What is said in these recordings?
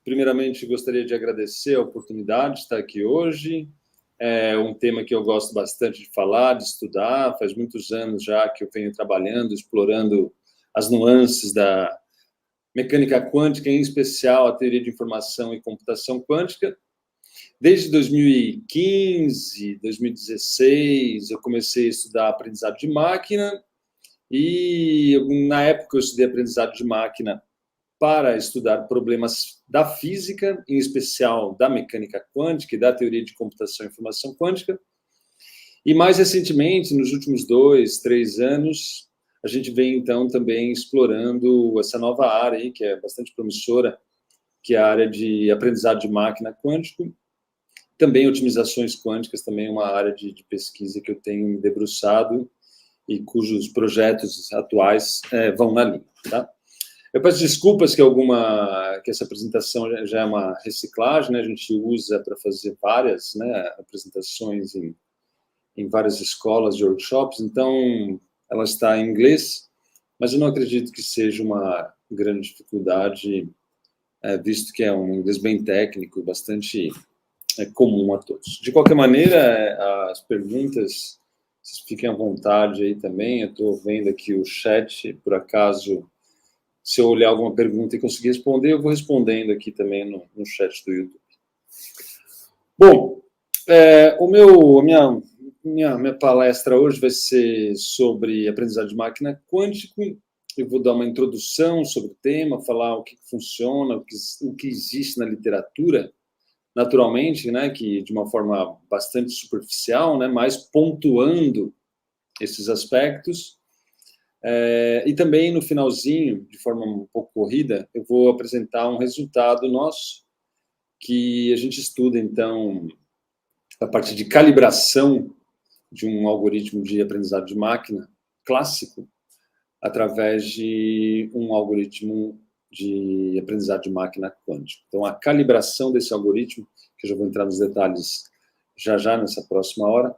Primeiramente, gostaria de agradecer a oportunidade de estar aqui hoje. É um tema que eu gosto bastante de falar, de estudar. Faz muitos anos já que eu venho trabalhando, explorando as nuances da mecânica quântica, em especial a teoria de informação e computação quântica. Desde 2015, 2016, eu comecei a estudar aprendizado de máquina e, na época, eu estudei aprendizado de máquina para estudar problemas da física, em especial da mecânica quântica e da teoria de computação e informação quântica. E, mais recentemente, nos últimos 2, 3 anos, a gente vem, então, também explorando essa nova área aí, que é bastante promissora, que é a área de aprendizado de máquina quântico. Também otimizações quânticas, também é uma área de pesquisa que eu tenho me debruçado e cujos projetos atuais vão na linha, tá? Eu peço desculpas que essa apresentação já é uma reciclagem, né? A gente usa para fazer várias, né, apresentações em várias escolas e workshops, então ela está em inglês, mas eu não acredito que seja uma grande dificuldade, visto que é um inglês bem técnico e bastante comum a todos. De qualquer maneira, as perguntas, vocês fiquem à vontade aí também. Eu estou vendo aqui o chat, por acaso, se eu olhar alguma pergunta e conseguir responder, eu vou respondendo aqui também no chat do YouTube. Bom, minha palestra hoje vai ser sobre aprendizado de máquina quântico. Eu vou dar uma introdução sobre o tema, falar o que funciona, o que existe na literatura, naturalmente, né, que de uma forma bastante superficial, né, mas pontuando esses aspectos. E também, no finalzinho, de forma um pouco corrida, eu vou apresentar um resultado nosso, que a gente estuda, então, a partir de calibração de um algoritmo de aprendizado de máquina clássico, através de um algoritmo de aprendizado de máquina quântico. Então, a calibração desse algoritmo, que eu já vou entrar nos detalhes já nessa próxima hora,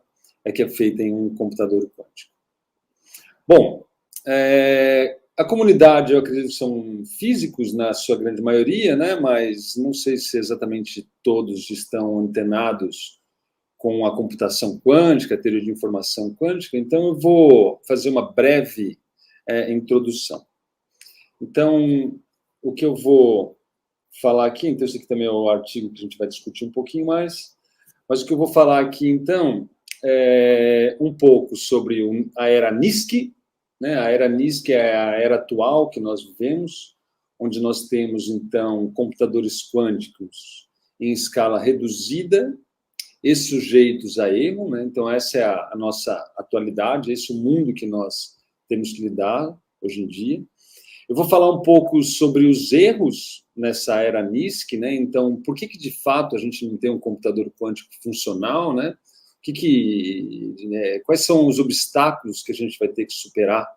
que é feita em um computador quântico. Bom, a comunidade, eu acredito que são físicos na sua grande maioria, né? Mas não sei se exatamente todos estão antenados com a computação quântica, a teoria de informação quântica, então eu vou fazer uma breve introdução. Então, o que eu vou falar aqui, então esse aqui também é o artigo que a gente vai discutir um pouquinho mais, mas o que eu vou falar aqui, então, é um pouco sobre a era NISQ, né? A era NISQ é a era atual que nós vivemos, onde nós temos, então, computadores quânticos em escala reduzida e sujeitos a erro, né? Então, essa é a nossa atualidade, esse é o mundo que nós temos que lidar hoje em dia. Eu vou falar um pouco sobre os erros nessa era NISQ, né? Então, por que de fato a gente não tem um computador quântico funcional, né? Quais são os obstáculos que a gente vai ter que superar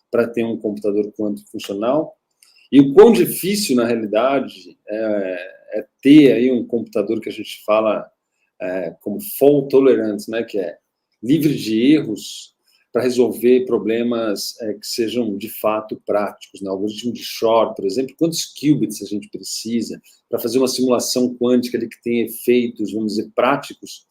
para ter um computador quântico funcional? E o quão difícil, na realidade, é ter aí um computador que a gente fala como fault tolerant, né? Que é livre de erros, para resolver problemas que sejam de fato práticos, né? Algoritmo de Shor, por exemplo, quantos qubits a gente precisa para fazer uma simulação quântica ali que tem efeitos, vamos dizer, práticos,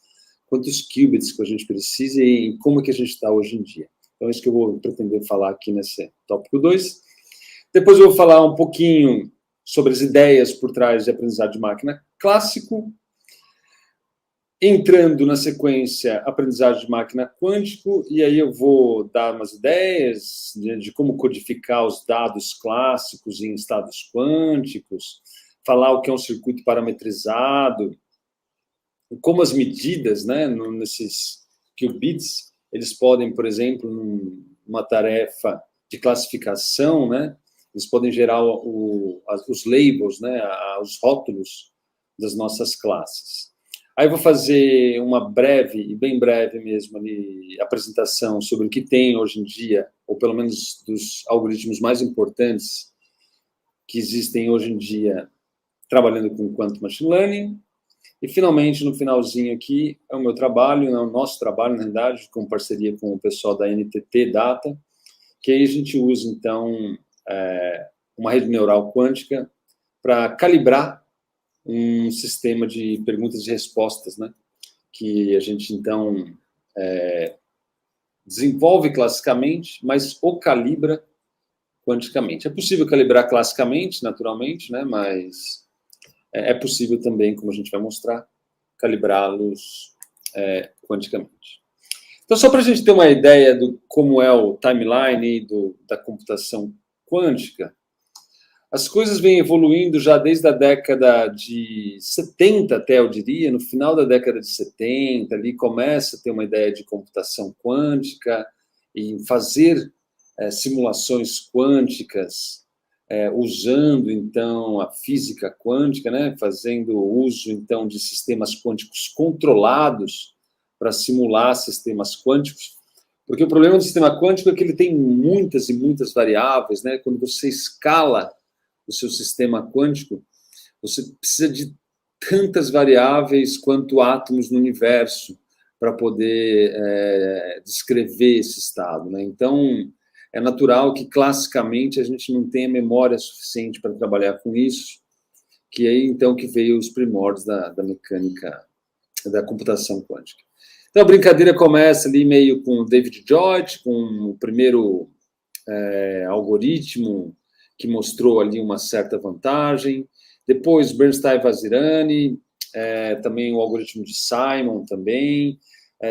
quantos qubits que a gente precisa e como que a gente está hoje em dia. Então, é isso que eu vou pretender falar aqui nesse tópico 2. Depois eu vou falar um pouquinho sobre as ideias por trás de aprendizado de máquina clássico, entrando na sequência aprendizagem de máquina quântico, e aí eu vou dar umas ideias de como codificar os dados clássicos em estados quânticos, falar o que é um circuito parametrizado, como as medidas, né, nesses qubits, eles podem, por exemplo, numa tarefa de classificação, né, eles podem gerar os labels, né, os rótulos das nossas classes. Aí eu vou fazer uma breve, e bem breve mesmo, ali, apresentação sobre o que tem hoje em dia, ou pelo menos dos algoritmos mais importantes que existem hoje em dia, trabalhando com Quantum Machine Learning. E, finalmente, no finalzinho aqui, é o meu trabalho, é o nosso trabalho, na realidade, com parceria com o pessoal da NTT Data, que aí a gente usa, então, uma rede neural quântica para calibrar um sistema de perguntas e respostas, né? Que a gente, então, desenvolve classicamente, mas o calibra quanticamente. É possível calibrar classicamente, naturalmente, né? Mas é possível também, como a gente vai mostrar, calibrá-los quanticamente. Então, só para a gente ter uma ideia do como é o timeline da computação quântica, as coisas vêm evoluindo já desde a década de 70 até, eu diria, no final da década de 70, ali começa a ter uma ideia de computação quântica e fazer simulações quânticas, usando, então, a física quântica, né, fazendo uso, então, de sistemas quânticos controlados para simular sistemas quânticos, porque o problema do sistema quântico é que ele tem muitas e muitas variáveis, né? Quando você escala o seu sistema quântico, você precisa de tantas variáveis quanto átomos no universo para poder descrever esse estado, né? Então, é natural que, classicamente, a gente não tenha memória suficiente para trabalhar com isso, que é aí, então, que veio os primórdios da mecânica, da computação quântica. Então, a brincadeira começa ali meio com David George, com o primeiro algoritmo que mostrou ali uma certa vantagem. Depois, Bernstein e Vazirani, também o algoritmo de Simon também.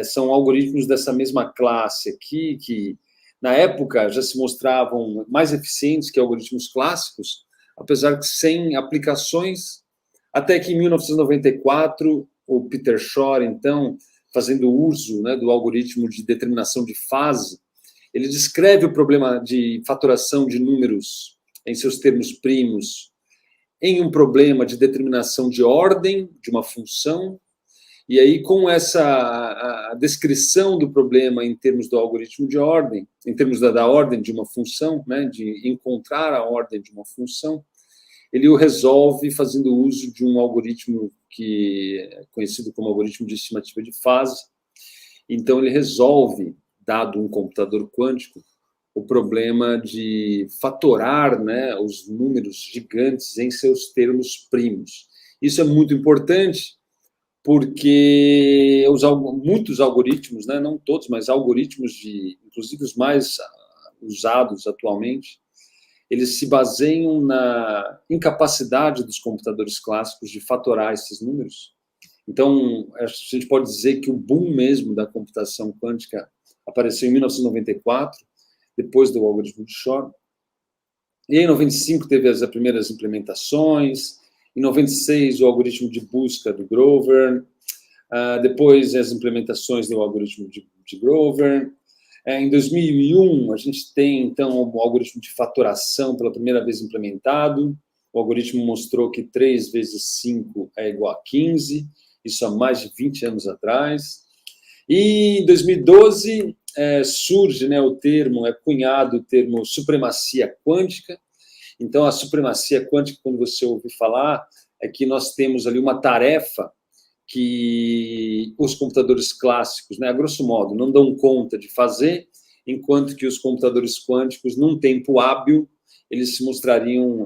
São algoritmos dessa mesma classe aqui, que na época já se mostravam mais eficientes que algoritmos clássicos, apesar que sem aplicações, até que em 1994, o Peter Shor, então, fazendo uso, né, do algoritmo de determinação de fase, ele descreve o problema de fatoração de números em seus termos primos em um problema de determinação de ordem de uma função, e aí com essa a descrição do problema em termos do algoritmo de ordem, em termos da ordem de uma função, né, de encontrar a ordem de uma função, ele o resolve fazendo uso de um algoritmo que é conhecido como algoritmo de estimativa de fase. Então, ele resolve, dado um computador quântico, o problema de fatorar, né, os números gigantes em seus termos primos. Isso é muito importante, porque muitos algoritmos, né, não todos, mas algoritmos, inclusive os mais usados atualmente, eles se baseiam na incapacidade dos computadores clássicos de fatorar esses números. Então, a gente pode dizer que o boom mesmo da computação quântica apareceu em 1994, depois do algoritmo de Shor. E em 95 teve as primeiras implementações, em 96 o algoritmo de busca do Grover, depois as implementações do algoritmo de Grover. Em 2001, a gente tem, então, o algoritmo de fatoração pela primeira vez implementado. O algoritmo mostrou que 3 vezes 5 é igual a 15, isso há mais de 20 anos atrás. E em 2012 surge, né, cunhado o termo supremacia quântica. Então, a supremacia quântica, quando você ouve falar, é que nós temos ali uma tarefa que os computadores clássicos, né, a grosso modo, não dão conta de fazer, enquanto que os computadores quânticos, num tempo hábil, eles se mostrariam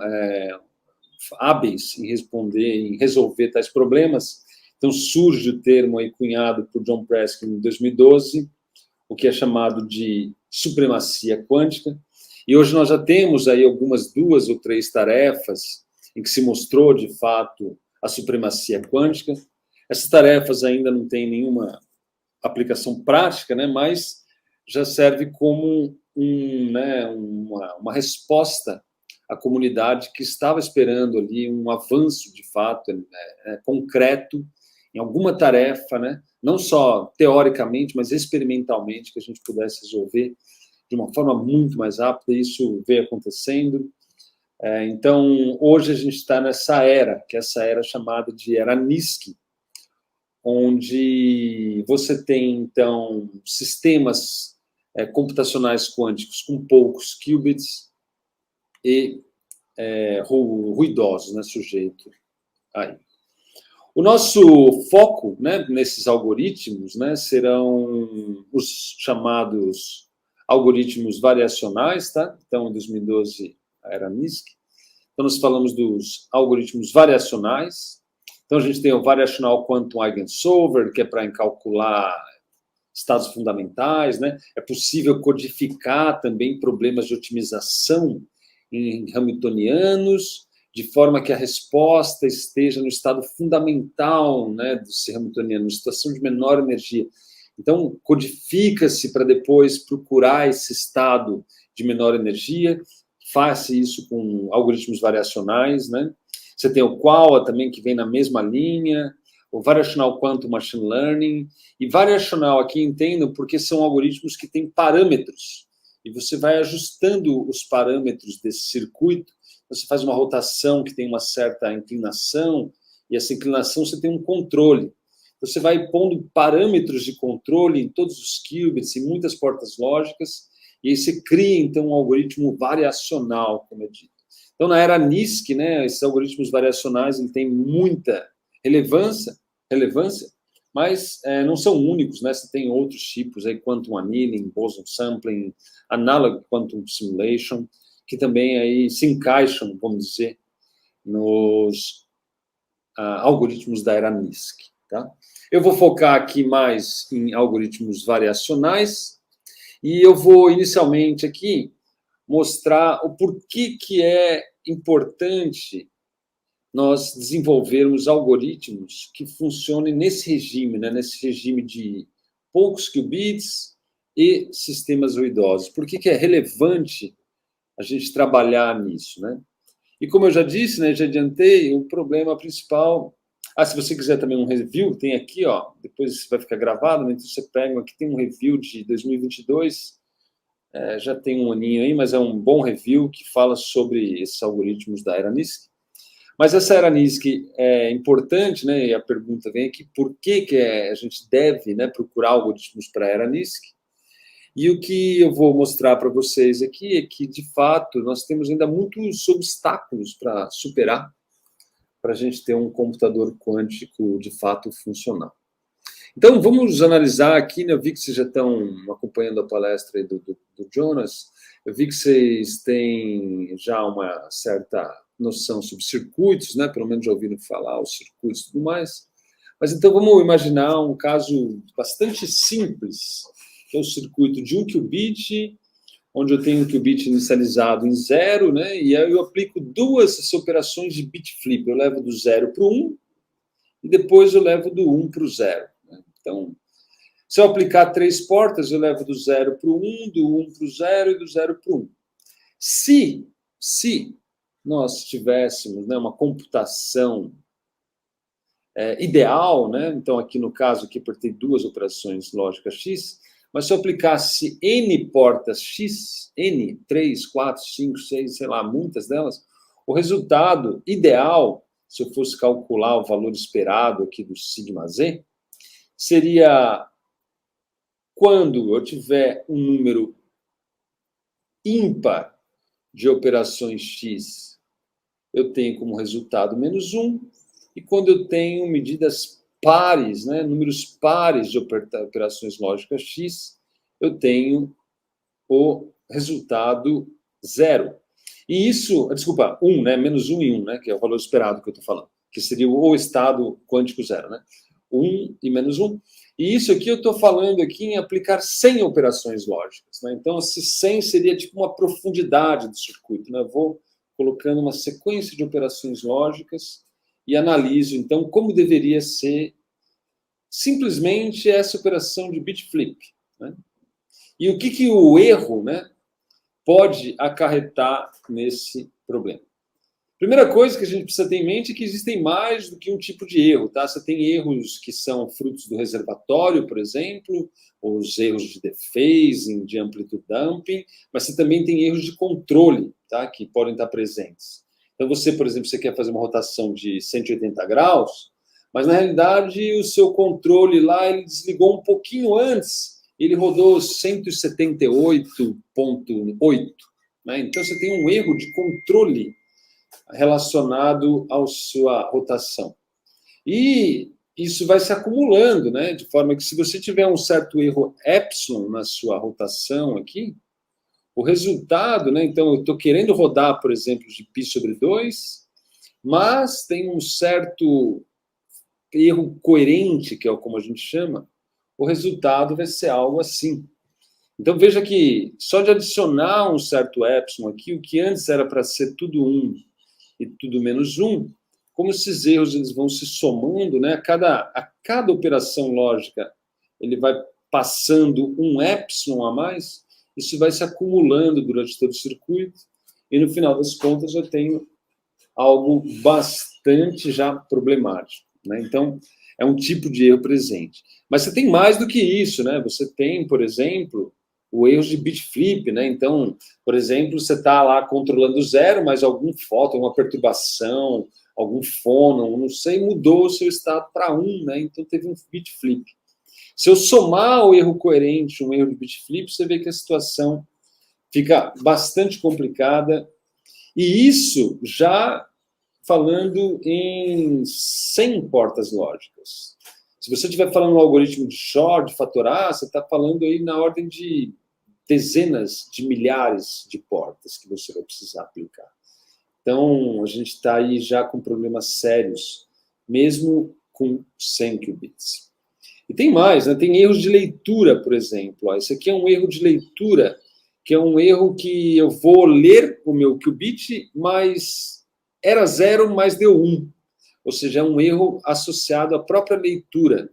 hábeis em resolver tais problemas. Então, surge o termo aí cunhado por John Preskin em 2012, o que é chamado de supremacia quântica. E hoje nós já temos aí algumas 2 ou 3 tarefas em que se mostrou, de fato, a supremacia quântica. Essas tarefas ainda não têm nenhuma aplicação prática, né, mas já serve como uma resposta à comunidade que estava esperando ali um avanço, de fato, concreto, em alguma tarefa, né, não só teoricamente, mas experimentalmente, que a gente pudesse resolver de uma forma muito mais rápida, e isso veio acontecendo. Então, hoje a gente está nessa era, que é essa era chamada de era NISQ, onde você tem, então, sistemas computacionais quânticos com poucos qubits e ruidosos, né, sujeito aí. O nosso foco, né, nesses algoritmos, né, serão os chamados algoritmos variacionais, tá? Então, em 2012 era NISQ. Então, nós falamos dos algoritmos variacionais. Então, a gente tem o Variational Quantum Eigensolver, que é para calcular estados fundamentais, né? É possível codificar também problemas de otimização em hamiltonianos, de forma que a resposta esteja no estado fundamental, né, do ser hamiltoniano, situação de menor energia. Então, codifica-se para depois procurar esse estado de menor energia, faça isso com algoritmos variacionais, né? Você tem o Qual também, que vem na mesma linha, o Variational Quantum Machine Learning, e variacional aqui entendo porque são algoritmos que têm parâmetros, e você vai ajustando os parâmetros desse circuito, você faz uma rotação que tem uma certa inclinação, e essa inclinação você tem um controle. Você vai pondo parâmetros de controle em todos os qubits, em muitas portas lógicas, e aí você cria, então, um algoritmo variacional, como é dito. Então, na era NISQ, né, esses algoritmos variacionais têm muita relevância, mas não são únicos, né? Você tem outros tipos, aí, Quantum Annealing, Boson Sampling, Analog Quantum Simulation, que também aí se encaixam, vamos dizer, nos algoritmos da era NISQ. Tá? Eu vou focar aqui mais em algoritmos variacionais e eu vou inicialmente aqui mostrar o porquê que é importante nós desenvolvermos algoritmos que funcionem nesse regime, né? Nesse regime de poucos qubits e sistemas ruidosos. Por que é relevante a gente trabalhar nisso, né? E como eu já disse, né, já adiantei, o problema principal... se você quiser também um review, tem aqui, ó, depois vai ficar gravado, né, então você pega, aqui tem um review de 2022, já tem um aninho aí, mas é um bom review que fala sobre esses algoritmos da era NISQ. Mas essa era NISQ é importante, né, e a pergunta vem aqui, por que a gente deve, né, procurar algoritmos para a era NISQ? E o que eu vou mostrar para vocês aqui é que, de fato, nós temos ainda muitos obstáculos para superar para a gente ter um computador quântico, de fato, funcional. Então, vamos analisar aqui, né? Eu vi que vocês já estão acompanhando a palestra aí do Jonas, eu vi que vocês têm já uma certa noção sobre circuitos, né? Pelo menos já ouviram falar os circuitos e tudo mais. Mas então vamos imaginar um caso bastante simples, que é o circuito de 1 qubit, onde eu tenho um qubit inicializado em 0, né? E aí eu aplico duas operações de bit flip. Eu levo do 0 para o 1 e depois eu levo do 1 para o 0. Né? Então, se eu aplicar 3 portas, eu levo do 0 para o 1, do 1 para o 0 e do 0 para o 1. Se nós tivéssemos, né, uma computação ideal, né? Então, aqui no caso, aqui eu tenho duas operações lógicas X, mas se eu aplicasse N portas X, N, 3, 4, 5, 6, sei lá, muitas delas, o resultado ideal, se eu fosse calcular o valor esperado aqui do sigma Z, seria quando eu tiver um número ímpar de operações X, eu tenho como resultado -1, e quando eu tenho medidas pares, né, números pares de operações lógicas X, eu tenho o resultado 0. E isso, desculpa, 1, né, -1 e 1, né, que é o valor esperado que eu estou falando, que seria o estado quântico 0, né? 1 e -1. E isso aqui eu estou falando aqui em aplicar 100 operações lógicas, né? Então, esse 100 seria tipo uma profundidade do circuito, né? Eu vou colocando uma sequência de operações lógicas e analiso, então, como deveria ser simplesmente essa operação de bit flip, né? E o que o erro, né, pode acarretar nesse problema? Primeira coisa que a gente precisa ter em mente é que existem mais do que um tipo de erro, tá? Você tem erros que são frutos do reservatório, por exemplo, os erros de dephasing, de amplitude dumping, mas você também tem erros de controle, tá? Que podem estar presentes. Então, você, por exemplo, você quer fazer uma rotação de 180 graus, mas, na realidade, o seu controle lá, ele desligou um pouquinho antes, ele rodou 178,8, né? Então, você tem um erro de controle relacionado à sua rotação. E isso vai se acumulando, né? De forma que, se você tiver um certo erro epsilon na sua rotação aqui, o resultado, né? Então, eu estou querendo rodar, por exemplo, de π/2, mas tem um certo erro coerente, que é como a gente chama, o resultado vai ser algo assim. Então, veja que só de adicionar um certo epsilon aqui, o que antes era para ser tudo 1 e tudo menos 1, como esses erros eles vão se somando, né? A cada operação lógica, ele vai passando um epsilon a mais, isso vai se acumulando durante todo o circuito, e no final das contas eu tenho algo bastante já problemático, né? Então, é um tipo de erro presente. Mas você tem mais do que isso, né? Você tem, por exemplo, o erro de bit flip, né? Então, por exemplo, você está lá controlando zero, mas algum fóton, uma perturbação, algum fônon, não sei, mudou o seu estado para 1, né? Então teve um bit flip. Se eu somar o erro coerente, um erro de bit flip, você vê que a situação fica bastante complicada. E isso já falando em 100 portas lógicas. Se você estiver falando um algoritmo de Shor, de fatorar, você está falando aí na ordem de dezenas de milhares de portas que você vai precisar aplicar. Então, a gente está aí já com problemas sérios, mesmo com 100 qubits. E tem mais, né? Tem erros de leitura, por exemplo. Ó, esse aqui é um erro de leitura, que é um erro que eu vou ler o meu qubit, mas era 0, mas deu 1. Ou seja, é um erro associado à própria leitura.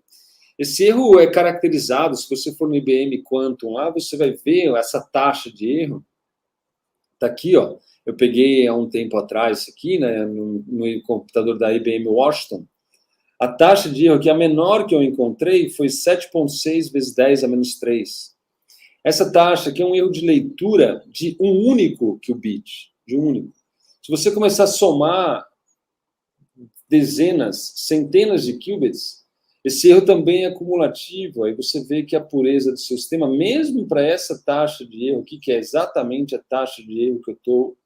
Esse erro é caracterizado, se você for no IBM Quantum lá, você vai ver essa taxa de erro. Está aqui, ó. Eu peguei há um tempo atrás isso aqui, né, no computador da IBM Washington. A taxa de erro, que é a menor que eu encontrei, foi 7,6 vezes 10 a menos 3. Essa taxa aqui é um erro de leitura de um único qubit, de um único. Se você começar a somar dezenas, centenas de qubits, esse erro também é cumulativo. Aí você vê que a pureza do seu sistema, mesmo para essa taxa de erro aqui, que é exatamente a taxa de erro que eu estou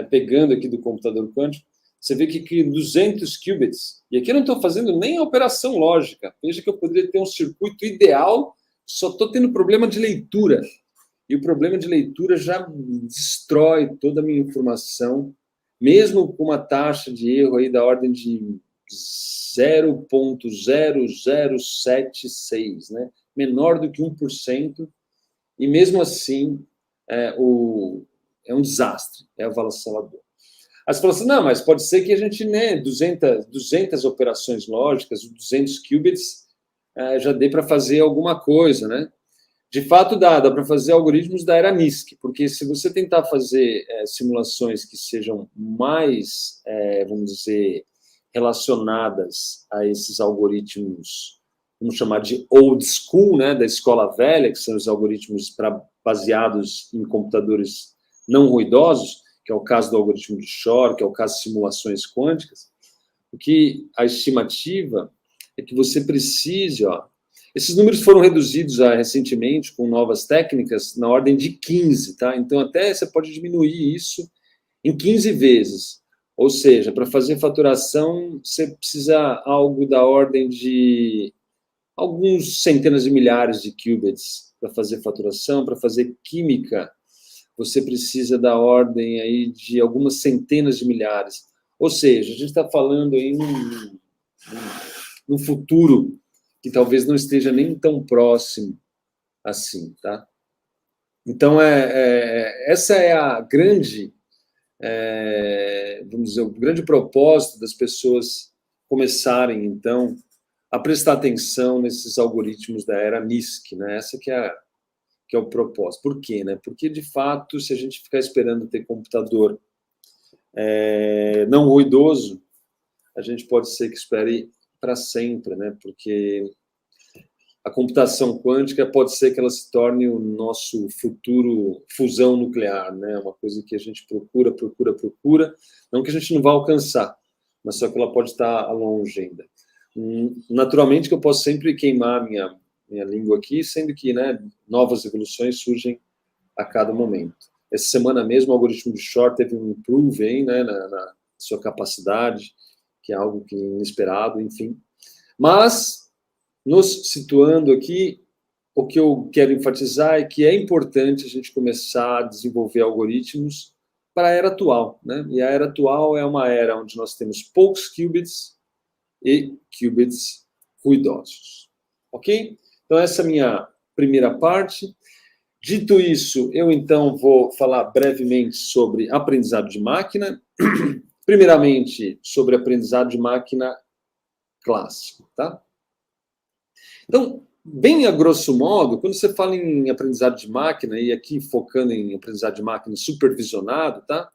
pegando aqui do computador quântico, você vê que 200 qubits, e aqui eu não estou fazendo nem a operação lógica. Veja que eu poderia ter um circuito ideal, só estou tendo problema de leitura. E o problema de leitura já destrói toda a minha informação, mesmo com uma taxa de erro aí da ordem de 0,0076, né? Menor do que 1%, e mesmo assim é um desastre, é avassalador. Aí você fala assim, não, mas pode ser que a gente, né, 200 operações lógicas, 200 qubits, já dê para fazer alguma coisa, né? De fato, dá para fazer algoritmos da era NISQ, porque se você tentar fazer simulações que sejam mais, vamos dizer, relacionadas a esses algoritmos, vamos chamar de old school, né, da escola velha, que são os algoritmos baseados em computadores não ruidosos, que é o caso do algoritmo de Shor, que é o caso de simulações quânticas, o que a estimativa é que você precise, ó, esses números foram reduzidos recentemente com novas técnicas na ordem de 15, tá? Então, até você pode diminuir isso em 15 vezes. Ou seja, para fazer faturação, você precisa algo da ordem de alguns centenas de milhares de qubits para fazer faturação. Para fazer química, você precisa da ordem aí de algumas centenas de milhares. Ou seja, a gente está falando aí num futuro que talvez não esteja nem tão próximo assim, tá? Então, essa é a grande, vamos dizer, o grande propósito das pessoas começarem, então, a prestar atenção nesses algoritmos da era NISQ, né? Essa que é o propósito. Por quê, né? Porque, de fato, se a gente ficar esperando ter computador não ruidoso, a gente pode ser que espere para sempre, né? Porque a computação quântica pode ser que ela se torne o nosso futuro fusão nuclear, né? Uma coisa que a gente procura, não que a gente não vá alcançar, mas só que ela pode estar longe ainda. Naturalmente que eu posso sempre queimar minha língua aqui, sendo que, né, novas evoluções surgem a cada momento. Essa semana mesmo o algoritmo de Shor teve um improve aí, né, na sua capacidade, que é algo que inesperado, enfim. Mas nos situando aqui, o que eu quero enfatizar é que é importante a gente começar a desenvolver algoritmos para a era atual, né? E a era atual é uma era onde nós temos poucos qubits, e qubits ruidosos. Ok? Então, essa é a minha primeira parte. Dito isso, eu então vou falar brevemente sobre aprendizado de máquina. Primeiramente, sobre aprendizado de máquina clássico, tá? Então, bem a grosso modo, quando você fala em aprendizado de máquina, e aqui focando em aprendizado de máquina supervisionado, tá?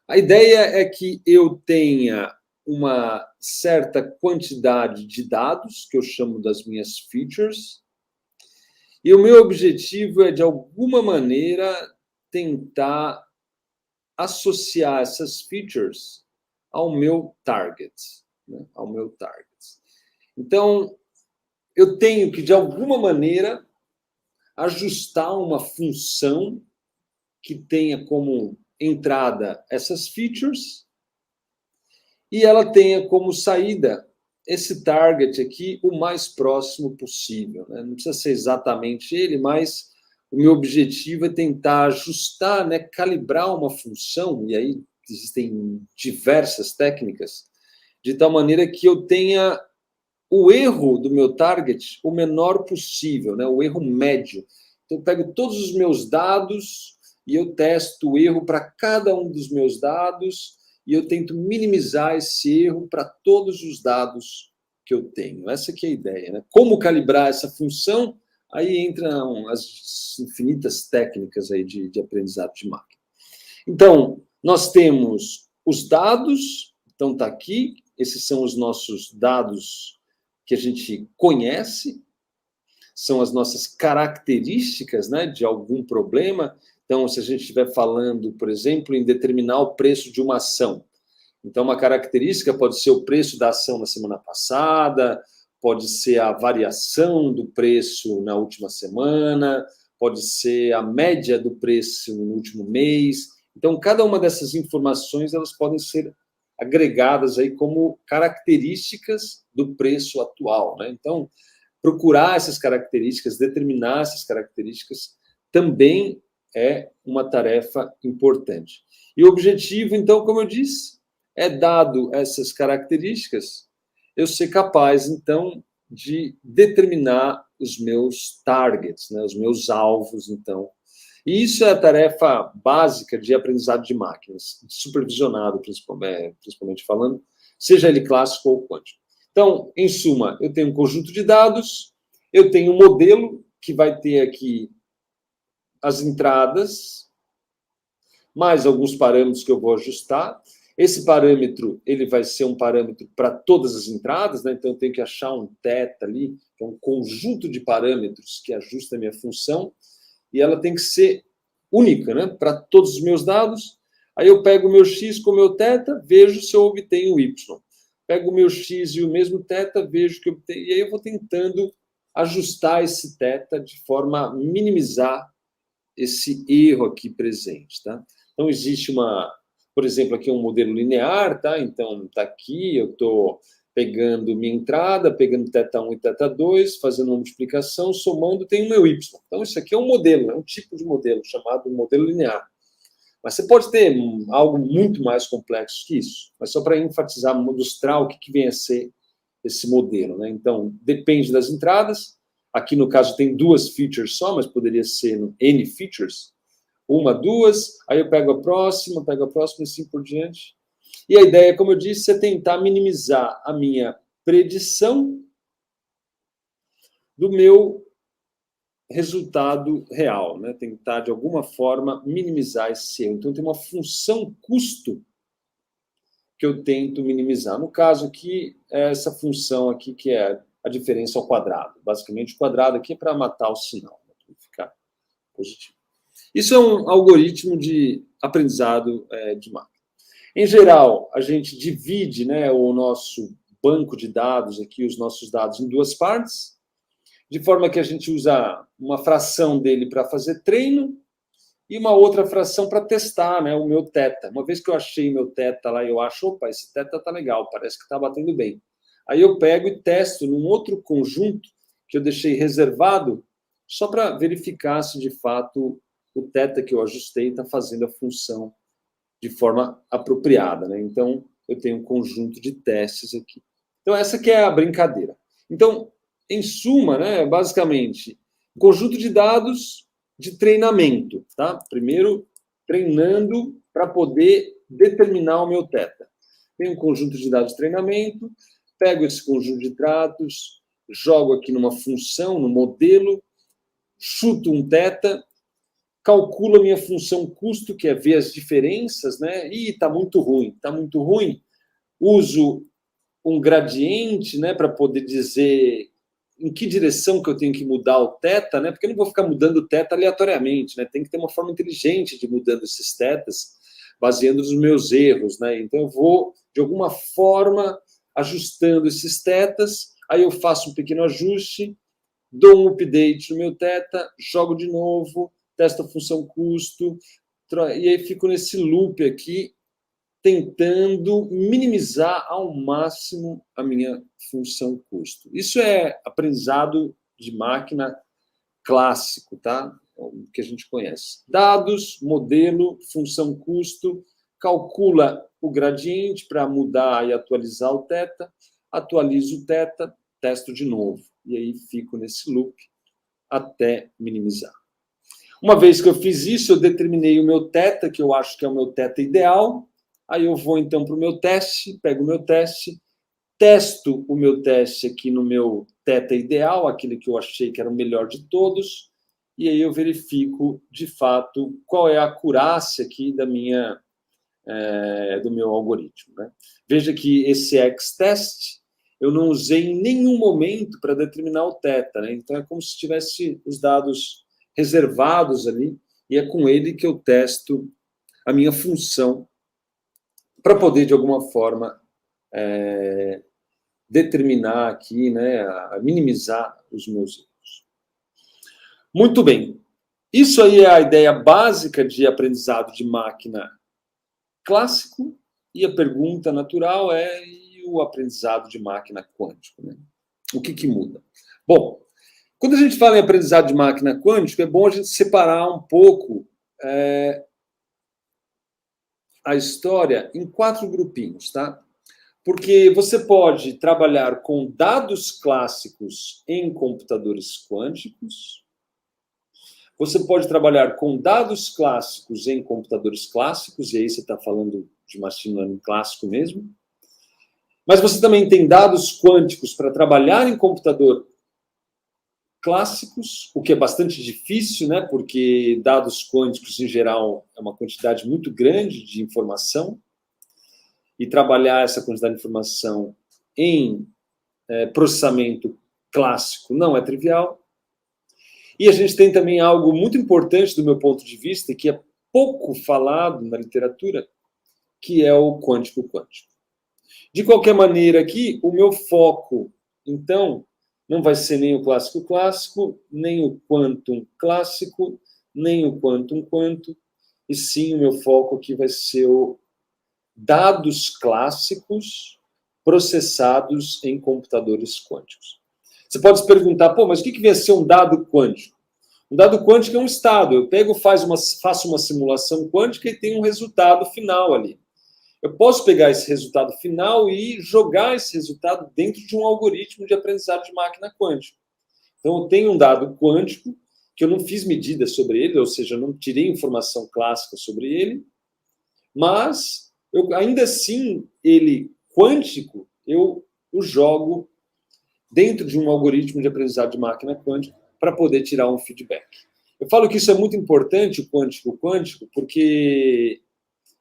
A ideia é que eu tenha uma certa quantidade de dados, que eu chamo das minhas features, e o meu objetivo é, de alguma maneira, tentar associar essas features ao meu target, né? Ao meu target. Então, eu tenho que, de alguma maneira, ajustar uma função que tenha como entrada essas features e ela tenha como saída esse target aqui o mais próximo possível, né? Não precisa ser exatamente ele, mas o meu objetivo é tentar ajustar, né, calibrar uma função, e aí existem diversas técnicas, de tal maneira que eu tenha o erro do meu target o menor possível, né? O erro médio. Então, eu pego todos os meus dados e eu testo o erro para cada um dos meus dados e eu tento minimizar esse erro para todos os dados que eu tenho. Essa que é a ideia, né? Como calibrar essa função? Aí entram as infinitas técnicas aí de aprendizado de máquina. Então, nós temos os dados, então está aqui, esses são os nossos dados que a gente conhece, são as nossas características, né, de algum problema. Então, se a gente estiver falando, por exemplo, em determinar o preço de uma ação, então uma característica pode ser o preço da ação na semana passada, pode ser a variação do preço na última semana, pode ser a média do preço no último mês. Então, cada uma dessas informações, elas podem ser agregadas aí como características do preço atual, né? Então, procurar essas características, determinar essas características, também é uma tarefa importante. E o objetivo, então, como eu disse, é, dado essas características, eu ser capaz, então, de determinar os meus targets, né, os meus alvos, então. E isso é a tarefa básica de aprendizado de máquinas, supervisionado, principalmente falando, seja ele clássico ou quântico. Então, em suma, eu tenho um conjunto de dados, eu tenho um modelo que vai ter aqui as entradas, mais alguns parâmetros que eu vou ajustar. Esse parâmetro, ele vai ser um parâmetro para todas as entradas, né? Então eu tenho que achar um θ ali, que é um conjunto de parâmetros que ajusta a minha função, e ela tem que ser única, né, para todos os meus dados. Aí eu pego o meu x com o meu θ, vejo se eu obtenho o y. Pego o meu x e o mesmo θ, vejo que eu obtenho. E aí eu vou tentando ajustar esse θ de forma a minimizar esse erro aqui presente, tá? Então existe por exemplo, aqui um modelo linear, tá? Então tá aqui, eu estou pegando minha entrada, pegando θ1 e θ2, fazendo uma multiplicação, somando, tem o meu y. Então, isso aqui é um modelo, é um tipo de modelo chamado modelo linear. Mas você pode ter algo muito mais complexo que isso. Mas só para enfatizar, mostrar o que vem a ser esse modelo, né? Então, depende das entradas. Aqui, no caso, tem 2 features só, mas poderia ser N features. 1, 2, aí eu pego a próxima e assim por diante. E a ideia, como eu disse, é tentar minimizar a minha predição do meu resultado real, né? Tentar, de alguma forma, minimizar esse erro. Então, tem uma função custo que eu tento minimizar. No caso aqui, é essa função aqui, que é a diferença ao quadrado. Basicamente, o quadrado aqui é para matar o sinal, né? Para ficar positivo. Isso é um algoritmo de aprendizado de máquina. Em geral, a gente divide, né, o nosso banco de dados aqui, os nossos dados, em 2 partes, de forma que a gente usa uma fração dele para fazer treino e uma outra fração para testar, né, o meu θ. Uma vez que eu achei meu θ lá, eu acho, opa, esse θ tá legal, parece que está batendo bem. Aí eu pego e testo num outro conjunto que eu deixei reservado só para verificar se, de fato, o θ que eu ajustei está fazendo a função de forma apropriada, né? Então, eu tenho um conjunto de testes aqui. Então, essa que é a brincadeira. Então, em suma, né, basicamente, conjunto de dados de treinamento, tá? Primeiro, treinando para poder determinar o meu θ. Tem um conjunto de dados de treinamento, pego esse conjunto de dados, jogo aqui numa função, no modelo, chuto um θ, calculo a minha função custo, que é ver as diferenças, né? Ih, está muito ruim, está muito ruim. Uso um gradiente, né, para poder dizer em que direção que eu tenho que mudar o θ, né? Porque eu não vou ficar mudando o θ aleatoriamente, né? Tem que ter uma forma inteligente de mudando esses θs, baseando nos meus erros, né? Então eu vou, de alguma forma, ajustando esses θs, aí eu faço um pequeno ajuste, dou um update no meu θ, jogo de novo, testo a função custo, e aí fico nesse loop aqui, tentando minimizar ao máximo a minha função custo. Isso é aprendizado de máquina clássico, tá? O que a gente conhece. Dados, modelo, função custo, calcula o gradiente para mudar e atualizar o θ, atualizo o θ, testo de novo. E aí fico nesse loop até minimizar. Uma vez que eu fiz isso, eu determinei o meu θ, que eu acho que é o meu θ ideal. Aí eu vou então para o meu teste, pego o meu teste, testo o meu teste aqui no meu θ ideal, aquele que eu achei que era o melhor de todos, e aí eu verifico de fato qual é a acurácia aqui do meu algoritmo, né? Veja que esse X-test eu não usei em nenhum momento para determinar o θ, né? Então é como se tivesse os dados reservados ali, e é com ele que eu testo a minha função para poder, de alguma forma, determinar aqui, né, a minimizar os meus erros. Muito bem. Isso aí é a ideia básica de aprendizado de máquina clássico, e a pergunta natural é e o aprendizado de máquina quântico, né? O que muda? Bom, quando a gente fala em aprendizado de máquina quântico, é bom a gente separar um pouco a história em 4 grupinhos, tá? Porque você pode trabalhar com dados clássicos em computadores quânticos, você pode trabalhar com dados clássicos em computadores clássicos, e aí você está falando de machine learning clássico mesmo, mas você também tem dados quânticos para trabalhar em computador clássicos, o que é bastante difícil, né? Porque dados quânticos, em geral, é uma quantidade muito grande de informação, e trabalhar essa quantidade de informação em processamento clássico não é trivial. E a gente tem também algo muito importante do meu ponto de vista, que é pouco falado na literatura, que é o quântico-quântico. De qualquer maneira aqui, o meu foco, então, não vai ser nem o clássico-clássico, nem o quantum clássico, nem o quantum-quantum, e sim o meu foco aqui vai ser o dados clássicos processados em computadores quânticos. Você pode se perguntar, pô, mas o que vem a ser um dado quântico? Um dado quântico é um estado. Eu pego, faço uma simulação quântica e tenho um resultado final ali. Eu posso pegar esse resultado final e jogar esse resultado dentro de um algoritmo de aprendizado de máquina quântica. Então, eu tenho um dado quântico que eu não fiz medidas sobre ele, ou seja, eu não tirei informação clássica sobre ele, mas eu, ainda assim, ele quântico, eu o jogo dentro de um algoritmo de aprendizado de máquina quântica para poder tirar um feedback. Eu falo que isso é muito importante, o quântico, porque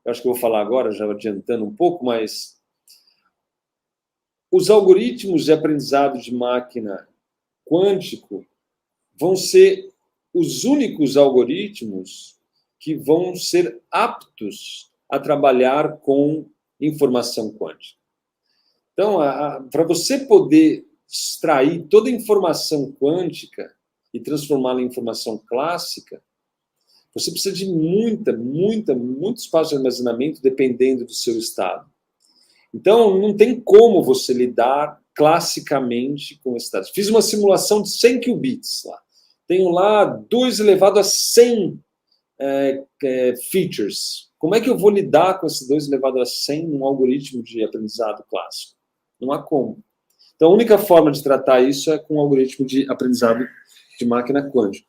eu acho que eu vou falar agora, já adiantando um pouco, mas os algoritmos de aprendizado de máquina quântico vão ser os únicos algoritmos que vão ser aptos a trabalhar com informação quântica. Então, para você poder extrair toda a informação quântica e transformá-la em informação clássica, você precisa de muito espaço de armazenamento dependendo do seu estado. Então, não tem como você lidar classicamente com esses dados. Fiz uma simulação de 100 qubits lá. Tenho lá 2 elevado a 100 features. Como é que eu vou lidar com esses 2 elevado a 100 num algoritmo de aprendizado clássico? Não há como. Então, a única forma de tratar isso é com o algoritmo de aprendizado de máquina quântica.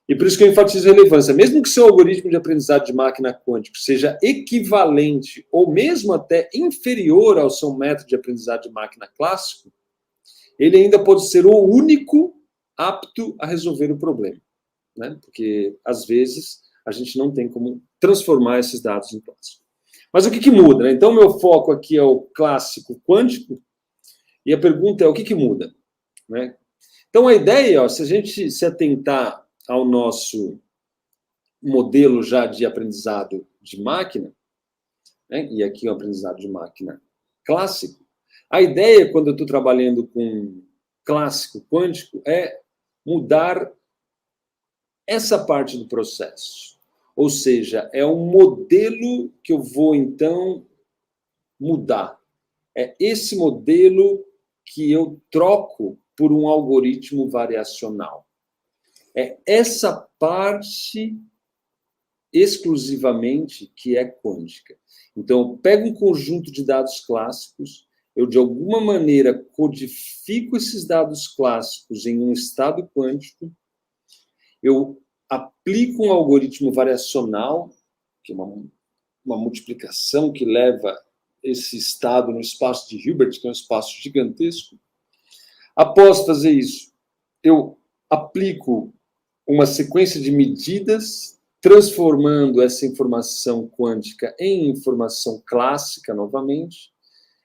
E por isso que eu enfatizo a relevância. Mesmo que seu algoritmo de aprendizado de máquina quântica seja equivalente ou mesmo até inferior ao seu método de aprendizado de máquina clássico, ele ainda pode ser o único apto a resolver o problema, né? Porque, às vezes, a gente não tem como transformar esses dados em clássico. Mas o que muda, né? Então, meu foco aqui é o clássico quântico, e a pergunta é o que muda, né? Então, a ideia, ó, se a gente se atentar ao nosso modelo já de aprendizado de máquina, né? E aqui o aprendizado de máquina clássico, a ideia, quando eu estou trabalhando com clássico quântico, é mudar essa parte do processo. Ou seja, é um modelo que eu vou, então, mudar. É esse modelo que eu troco por um algoritmo variacional. É essa parte exclusivamente que é quântica. Então, eu pego um conjunto de dados clássicos, eu, de alguma maneira, codifico esses dados clássicos em um estado quântico, eu aplico um algoritmo variacional, que é uma multiplicação que leva esse estado no espaço de Hilbert, que é um espaço gigantesco. Após fazer isso, eu aplico uma sequência de medidas, transformando essa informação quântica em informação clássica novamente.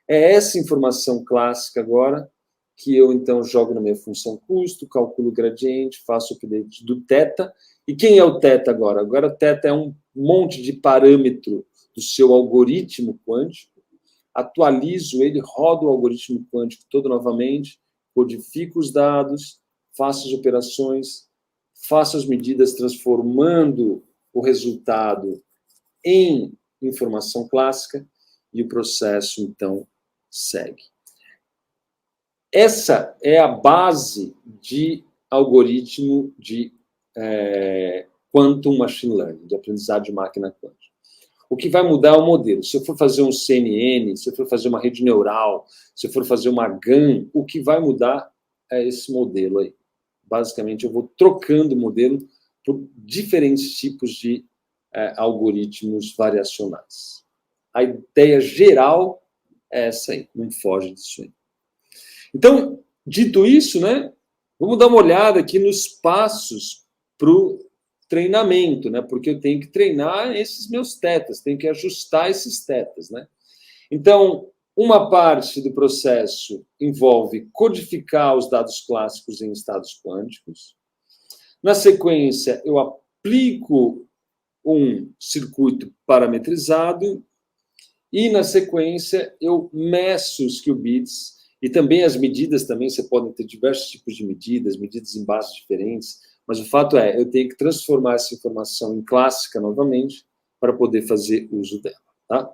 É essa informação clássica agora que eu, então, jogo na minha função custo, calculo o gradiente, faço o update do θ. E quem é o θ agora? Agora o θ é um monte de parâmetro do seu algoritmo quântico, atualizo ele, rodo o algoritmo quântico todo novamente, codifico os dados, faço as operações, faço as medidas transformando o resultado em informação clássica e o processo, então, segue. Essa é a base de algoritmo de Quantum Machine Learning, de aprendizado de máquina quântica. O que vai mudar é o modelo. Se eu for fazer um CNN, se eu for fazer uma rede neural, se eu for fazer uma GAN, o que vai mudar é esse modelo aí. Basicamente, eu vou trocando o modelo por diferentes tipos de algoritmos variacionais. A ideia geral é essa aí, não foge disso aí. Então, dito isso, né, vamos dar uma olhada aqui nos passos para o treinamento, né, porque eu tenho que treinar esses meus tetas, tenho que ajustar esses tetas, né. Então, uma parte do processo envolve codificar os dados clássicos em estados quânticos. Na sequência, eu aplico um circuito parametrizado e, na sequência, eu meço os qubits e também as medidas, também você pode ter diversos tipos de medidas em bases diferentes, mas o fato é, eu tenho que transformar essa informação em clássica novamente para poder fazer uso dela, tá?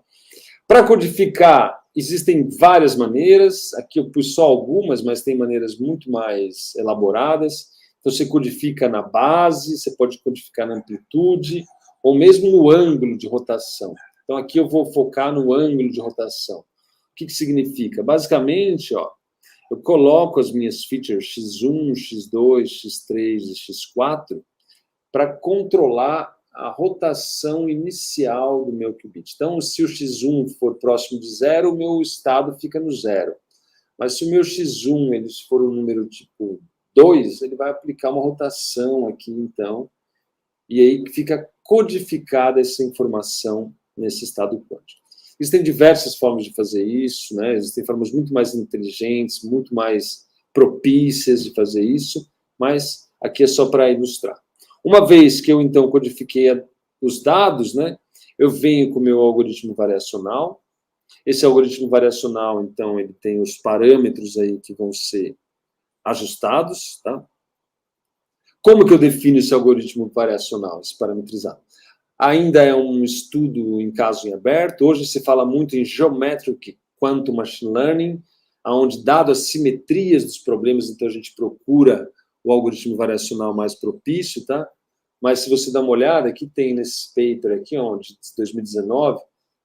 Para codificar, existem várias maneiras, aqui eu pus só algumas, mas tem maneiras muito mais elaboradas. Então, você codifica na base, você pode codificar na amplitude, ou mesmo no ângulo de rotação. Então, aqui eu vou focar no ângulo de rotação. O que significa? Basicamente, ó, eu coloco as minhas features x1, x2, x3 e x4 para controlar a rotação inicial do meu qubit. Então, se o x1 for próximo de zero, o meu estado fica no zero. Mas se o meu x1 ele for um número tipo 2, ele vai aplicar uma rotação aqui, então, e aí fica codificada essa informação nesse estado quântico. Existem diversas formas de fazer isso, né? Existem formas muito mais inteligentes, muito mais propícias de fazer isso, mas aqui é só para ilustrar. Uma vez que eu, então, codifiquei os dados, né, eu venho com o meu algoritmo variacional. Esse algoritmo variacional, então, ele tem os parâmetros aí que vão ser ajustados, tá? Como que eu defino esse algoritmo variacional, esse parametrizado? Ainda é um estudo em caso em aberto. Hoje se fala muito em Geometric Quantum Machine Learning, onde, dado as simetrias dos problemas, então a gente procura o algoritmo variacional mais propício, tá? Mas se você dá uma olhada, aqui tem nesse paper aqui, onde, de 2019,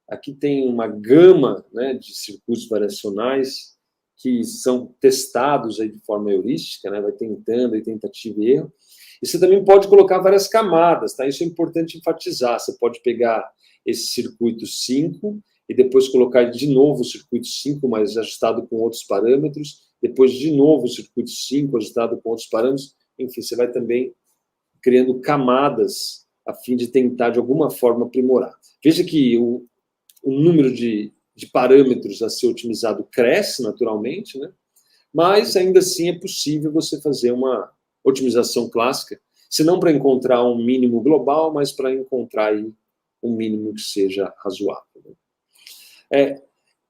aqui tem uma gama, né, de circuitos variacionais que são testados aí de forma heurística, né? Vai tentando, aí tentativa e erro. E você também pode colocar várias camadas, tá? Isso é importante enfatizar. Você pode pegar esse circuito 5 e depois colocar de novo o circuito 5, mas ajustado com outros parâmetros, depois de novo o circuito 5 ajustado com outros parâmetros. Enfim, você vai também criando camadas a fim de tentar, de alguma forma, aprimorar. Veja que o número de parâmetros a ser otimizado cresce naturalmente, né? Mas ainda assim é possível você fazer uma otimização clássica, se não para encontrar um mínimo global, mas para encontrar aí um mínimo que seja razoável.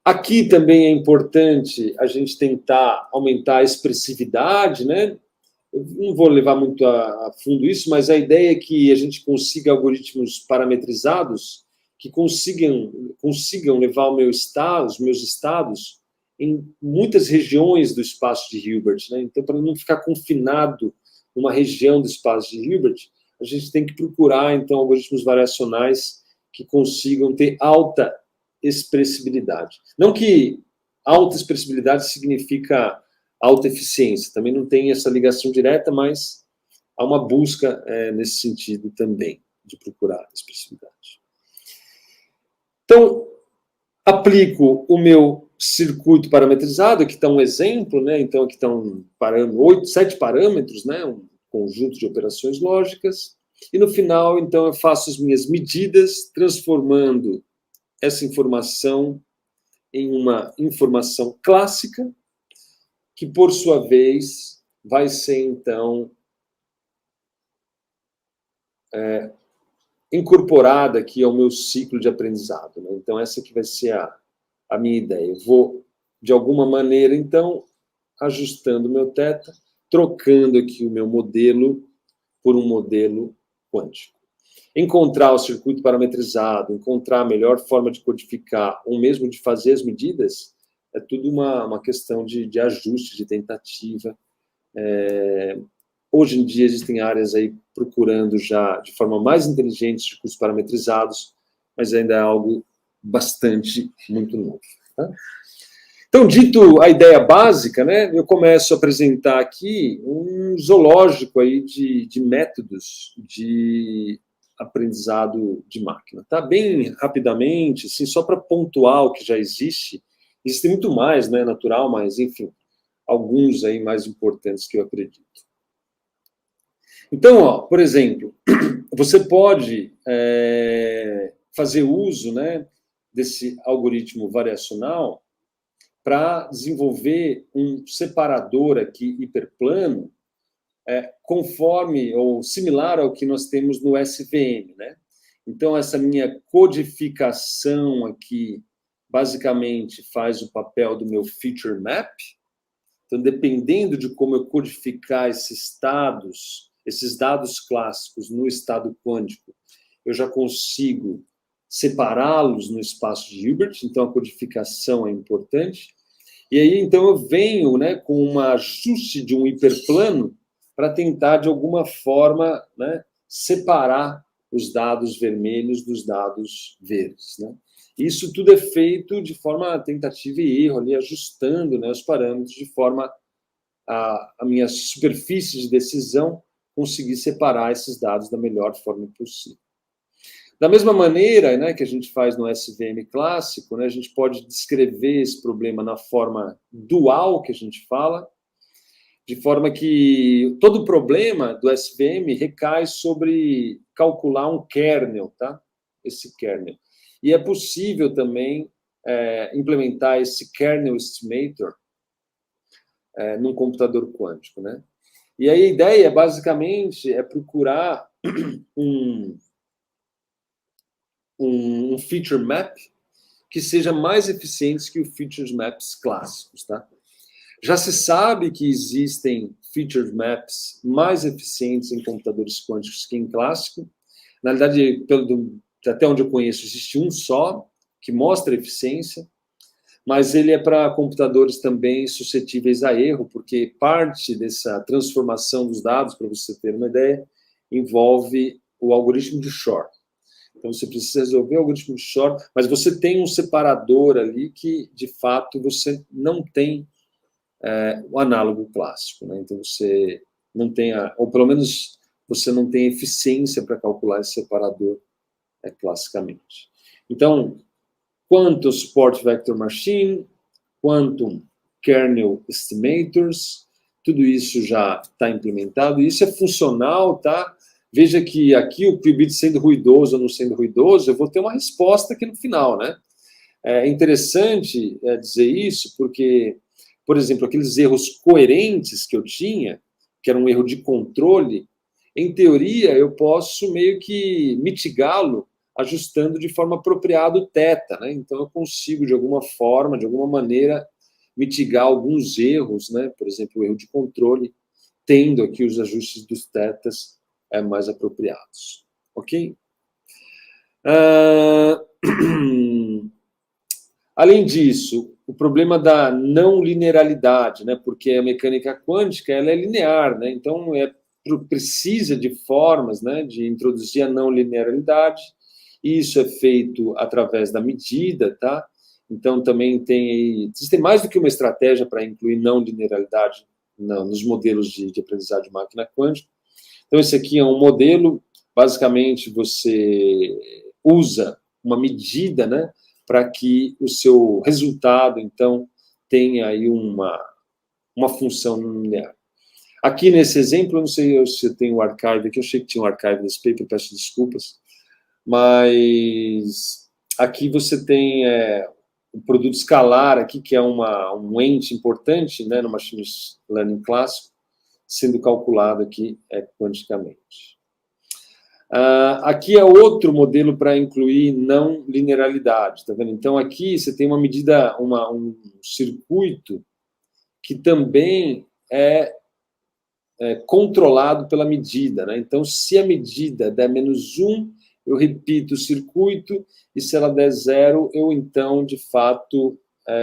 Aqui também é importante a gente tentar aumentar a expressividade, né? Eu não vou levar muito a fundo isso, mas a ideia é que a gente consiga algoritmos parametrizados que consigam levar os meus estados em muitas regiões do espaço de Hilbert, né? Então, para não ficar confinado numa região do espaço de Hilbert, a gente tem que procurar, então, algoritmos variacionais que consigam ter alta expressibilidade. Não que alta expressibilidade significa alta eficiência, também não tem essa ligação direta, mas há uma busca nesse sentido também, de procurar expressividade. Então, aplico o meu circuito parametrizado, aqui está um exemplo, né? Então aqui estão 7 parâmetros, né? Um conjunto de operações lógicas, e no final, então, eu faço as minhas medidas, transformando essa informação em uma informação clássica, que, por sua vez, vai ser, então, incorporada aqui ao meu ciclo de aprendizado, né? Então, essa aqui vai ser a minha ideia. Eu vou, de alguma maneira, então, ajustando o meu θ, trocando aqui o meu modelo por um modelo quântico. Encontrar o circuito parametrizado, encontrar a melhor forma de codificar, ou mesmo de fazer as medidas, é tudo uma questão de ajuste, de tentativa. Hoje em dia existem áreas aí procurando já de forma mais inteligente circuitos parametrizados, mas ainda é algo bastante muito novo. Tá? Então, dito a ideia básica, né, eu começo a apresentar aqui um zoológico aí de métodos de aprendizado de máquina. Tá? Bem rapidamente, assim, só para pontuar o que já existe, existe muito mais, né, natural, mas, enfim, alguns aí mais importantes que eu acredito. Então, ó, por exemplo, você pode fazer uso, né, desse algoritmo variacional para desenvolver um separador aqui hiperplano, conforme ou similar ao que nós temos no SVM, né? Então, essa minha codificação aqui, basicamente, faz o papel do meu feature map. Então, dependendo de como eu codificar esses dados clássicos no estado quântico, eu já consigo separá-los no espaço de Hilbert, então a codificação é importante. E aí, então, eu venho, né, com um ajuste de um hiperplano para tentar, de alguma forma, né, separar os dados vermelhos dos dados verdes, né? Isso tudo é feito de forma tentativa e erro, ali, ajustando, né, os parâmetros de forma a minha superfície de decisão conseguir separar esses dados da melhor forma possível. Da mesma maneira, né, que a gente faz no SVM clássico, né, a gente pode descrever esse problema na forma dual que a gente fala, de forma que todo problema do SVM recai sobre calcular um kernel, tá? Esse kernel. E é possível também implementar esse kernel estimator num computador quântico, né? E aí a ideia, basicamente, é procurar um feature map que seja mais eficiente que os feature maps clássicos, tá? Já se sabe que existem feature maps mais eficientes em computadores quânticos que em clássico. Na verdade, até onde eu conheço, existe um só que mostra eficiência, mas ele é para computadores também suscetíveis a erro, porque parte dessa transformação dos dados, para você ter uma ideia, envolve o algoritmo de Shor. Então, você precisa resolver o algoritmo de Shor, mas você tem um separador ali que, de fato, você não tem o análogo clássico, né? Então, você não tem, ou pelo menos você não tem eficiência para calcular esse separador classicamente. Então, Quantum Support Vector Machine, Quantum Kernel Estimators, tudo isso já está implementado, e isso é funcional, tá? Veja que aqui o qubit sendo ruidoso ou não sendo ruidoso, eu vou ter uma resposta aqui no final, né? É interessante dizer isso, porque, por exemplo, aqueles erros coerentes que eu tinha, que era um erro de controle, em teoria eu posso meio que mitigá-lo ajustando de forma apropriada o θ, né? Então eu consigo, de alguma forma, de alguma maneira, mitigar alguns erros, né? Por exemplo, o erro de controle, tendo aqui os ajustes dos θs mais apropriados. Ok? Além disso, o problema da não linearidade, né? Porque a mecânica quântica ela é linear, né? Então precisa de formas, né? De introduzir a não linearidade. Isso é feito através da medida, tá? Então também existe mais do que uma estratégia para incluir não linearidade nos modelos de aprendizagem de máquina quântica. Então esse aqui é um modelo, basicamente você usa uma medida, né? Para que o seu resultado, então, tenha aí uma função linear. Aqui nesse exemplo, eu não sei se eu tenho o archive aqui, eu achei que tinha um archive desse paper, peço desculpas, mas aqui você tem o produto escalar aqui, que é um ente importante, né, no Machine Learning clássico, sendo calculado aqui quanticamente. Aqui é outro modelo para incluir não linearidade, tá vendo? Então, aqui você tem uma medida, um circuito que também é controlado pela medida, né? Então, se a medida der -1, eu repito o circuito, e se ela der 0, eu, então, de fato,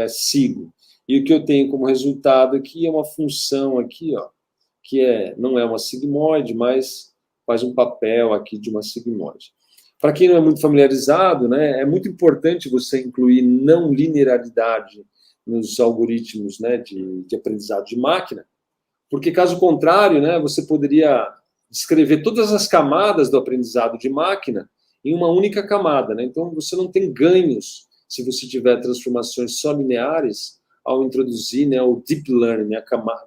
sigo. E o que eu tenho como resultado aqui é uma função aqui, ó, que não é uma sigmoide, mas faz um papel aqui de uma sigmoide. Para quem não é muito familiarizado, né, é muito importante você incluir não linearidade nos algoritmos, né, de aprendizado de máquina, porque caso contrário, né, você poderia descrever todas as camadas do aprendizado de máquina em uma única camada, né? Então você não tem ganhos se você tiver transformações só lineares ao introduzir, né, o deep learning, né,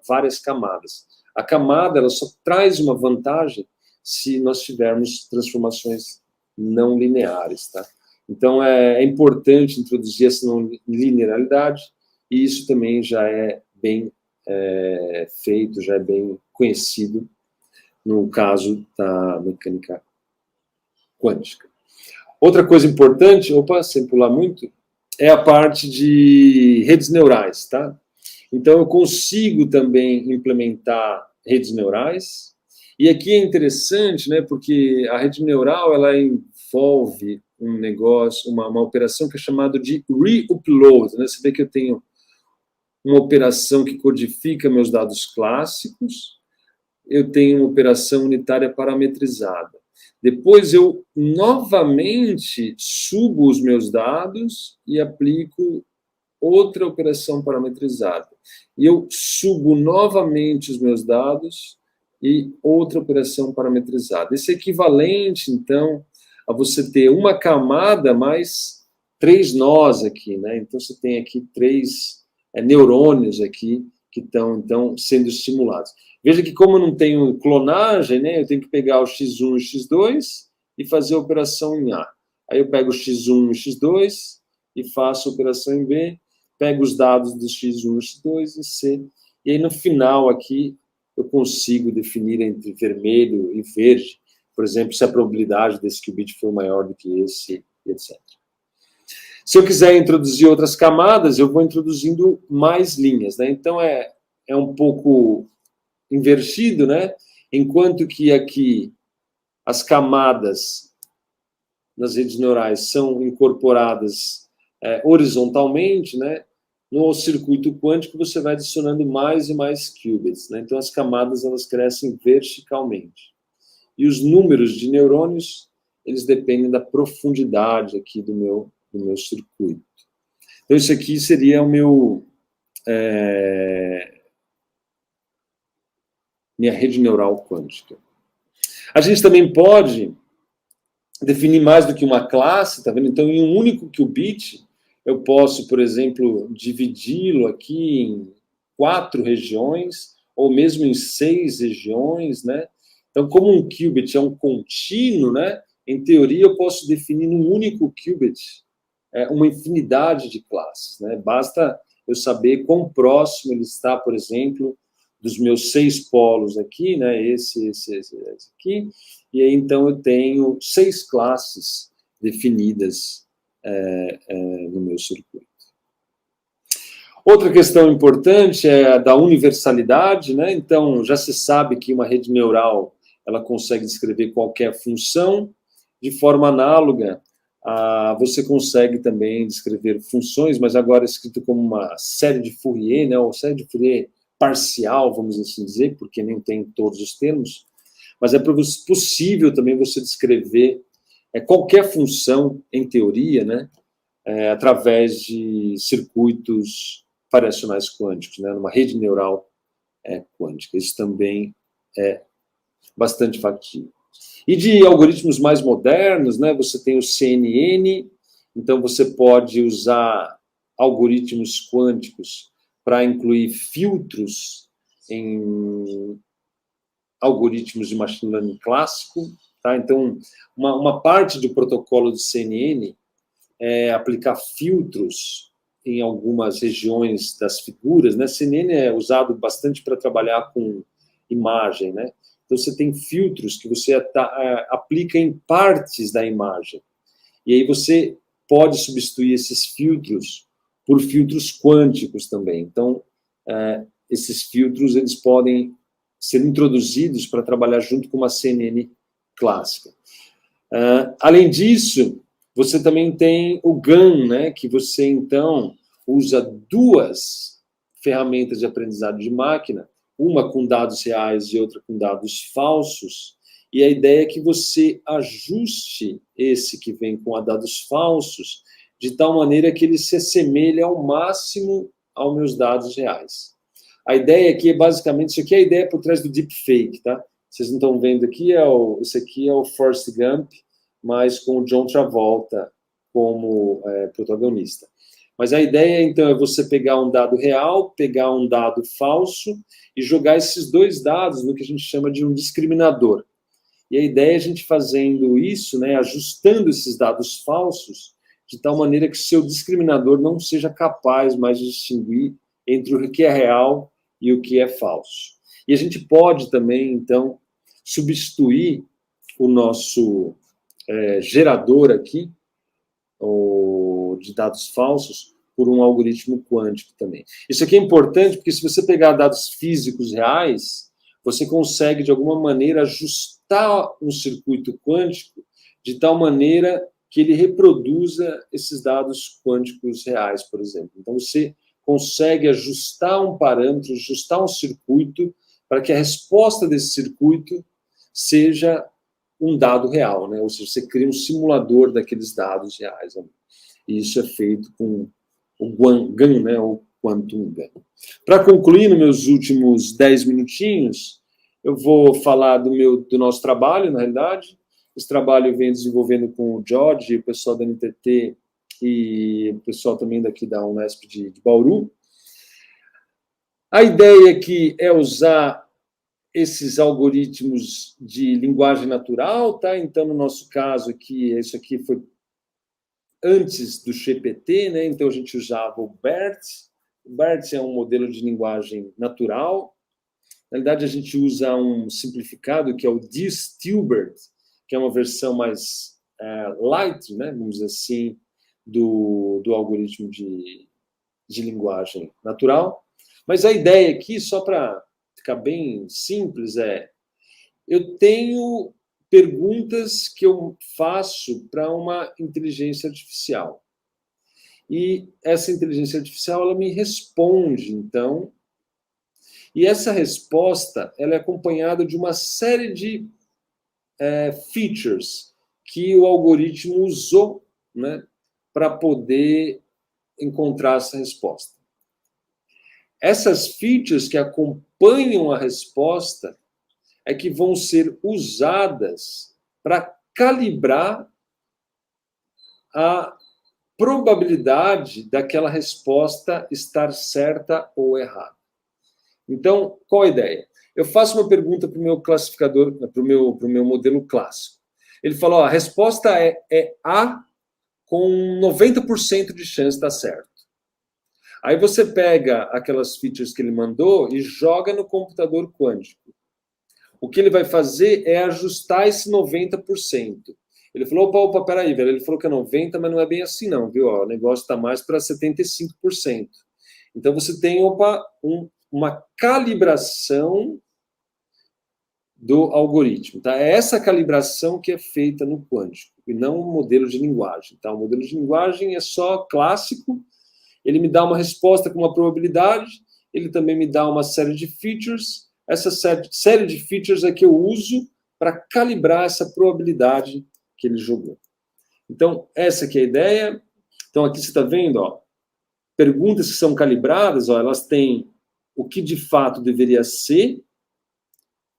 várias camadas. A camada ela só traz uma vantagem se nós tivermos transformações não lineares, tá? Então é importante introduzir essa não linearidade, e isso também já é bem feito, já é bem conhecido no caso da mecânica quântica. Outra coisa importante, sem pular muito, é a parte de redes neurais, tá? Então eu consigo também implementar redes neurais, e aqui é interessante, né, porque a rede neural ela envolve um negócio, uma operação que é chamada de re-upload, né? Você vê que eu tenho uma operação que codifica meus dados clássicos, eu tenho uma operação unitária parametrizada. Depois eu novamente subo os meus dados e aplico outra operação parametrizada. E eu subo novamente os meus dados e outra operação parametrizada. Esse é equivalente, então, a você ter uma camada mais 3 nós aqui, né? Então, você tem aqui 3 neurônios aqui que estão, então, sendo estimulados. Veja que como eu não tenho clonagem, né, eu tenho que pegar o x1 e o x2 e fazer a operação em A. Aí eu pego o x1 e o x2 e faço a operação em B, pego os dados do x1, x2 e C, e aí no final aqui eu consigo definir entre vermelho e verde, por exemplo, se a probabilidade desse qubit for maior do que esse, etc. Se eu quiser introduzir outras camadas, eu vou introduzindo mais linhas, né? Então é um pouco invertido, né? Enquanto que aqui as camadas nas redes neurais são incorporadas horizontalmente, né? No circuito quântico você vai adicionando mais e mais qubits, né? Então as camadas elas crescem verticalmente. E os números de neurônios, eles dependem da profundidade aqui do meu circuito. Então isso aqui seria o meu minha rede neural quântica. A gente também pode definir mais do que uma classe, tá vendo? Então, em um único qubit, eu posso, por exemplo, dividi-lo aqui em 4 regiões, ou mesmo em 6 regiões, né? Então, como um qubit é um contínuo, né? Em teoria, eu posso definir num único qubit uma infinidade de classes, né? Basta eu saber quão próximo ele está, por exemplo, dos meus 6 polos aqui, né? Esse aqui, e aí então eu tenho 6 classes definidas no meu circuito. Outra questão importante é a da universalidade, né? Então, já se sabe que uma rede neural ela consegue descrever qualquer função, de forma análoga, você consegue também descrever funções, mas agora escrito como uma série de Fourier, né? Ou série de Fourier parcial, vamos assim dizer, porque nem tem todos os termos, mas é possível também você descrever qualquer função, em teoria, né? Através de circuitos variacionais quânticos, né, numa rede neural quântica. Isso também é bastante factível. E de algoritmos mais modernos, né, você tem o CNN, então você pode usar algoritmos quânticos para incluir filtros em algoritmos de machine learning clássico. Tá? Então, uma parte do protocolo do CNN é aplicar filtros em algumas regiões das figuras, né? CNN é usado bastante para trabalhar com imagem, né? Então, você tem filtros que você aplica em partes da imagem. E aí você pode substituir esses filtros por filtros quânticos também. Então, esses filtros eles podem ser introduzidos para trabalhar junto com uma CNN clássica. Além disso, você também tem o GAN, né, que você, então, usa 2 ferramentas de aprendizado de máquina, uma com dados reais e outra com dados falsos, e a ideia é que você ajuste esse que vem com dados falsos de tal maneira que ele se assemelhe ao máximo aos meus dados reais. A ideia aqui é basicamente, isso aqui é a ideia por trás do deepfake, tá? Vocês não estão vendo aqui, esse aqui é o Forrest Gump, mas com o John Travolta como protagonista. Mas a ideia, então, é você pegar um dado real, pegar um dado falso e jogar esses 2 dados no que a gente chama de um discriminador. E a ideia é a gente fazendo isso, né, ajustando esses dados falsos, de tal maneira que o seu discriminador não seja capaz mais de distinguir entre o que é real e o que é falso. E a gente pode também, então, substituir o nosso gerador aqui, de dados falsos, por um algoritmo quântico também. Isso aqui é importante porque se você pegar dados físicos reais, você consegue, de alguma maneira, ajustar um circuito quântico de tal maneira que ele reproduza esses dados quânticos reais, por exemplo. Então, você consegue ajustar um parâmetro, ajustar um circuito, para que a resposta desse circuito seja um dado real, né? Ou seja, você cria um simulador daqueles dados reais. Né? E isso é feito com o GAN, né? O Quantum GAN. Para concluir, nos meus últimos 10 minutinhos, eu vou falar do nosso trabalho, na realidade. Esse trabalho eu venho desenvolvendo com o George, o pessoal da NTT e o pessoal também daqui da Unesp de Bauru. A ideia aqui é usar esses algoritmos de linguagem natural, tá? Então, no nosso caso aqui, isso aqui foi antes do GPT, né? Então a gente usava o BERT. O BERT é um modelo de linguagem natural. Na realidade, a gente usa um simplificado que é o DStilBERT, que é uma versão mais light, né? Vamos dizer assim, do algoritmo de linguagem natural. Mas a ideia aqui, só para ficar bem simples, eu tenho perguntas que eu faço para uma inteligência artificial. E essa inteligência artificial, ela me responde, então, e essa resposta, ela é acompanhada de uma série de features que o algoritmo usou, né, para poder encontrar essa resposta. Essas features que acompanham a resposta, é que vão ser usadas para calibrar a probabilidade daquela resposta estar certa ou errada. Então, qual a ideia? Eu faço uma pergunta para o meu classificador, para o meu modelo clássico. Ele falou, a resposta é A com 90% de chance de estar certo. Aí você pega aquelas features que ele mandou e joga no computador quântico. O que ele vai fazer é ajustar esse 90%. Ele falou, opa, peraí, velho. Ele falou que é 90%, mas não é bem assim não, viu? O negócio está mais para 75%. Então você tem, uma calibração do algoritmo. Tá? É essa calibração que é feita no quântico, e não o modelo de linguagem. Tá? O modelo de linguagem é só clássico, ele me dá uma resposta com uma probabilidade, ele também me dá uma série de features, essa série de features é que eu uso para calibrar essa probabilidade que ele jogou. Então, essa aqui é a ideia. Então, aqui você está vendo, ó, perguntas que são calibradas, ó, elas têm o que de fato deveria ser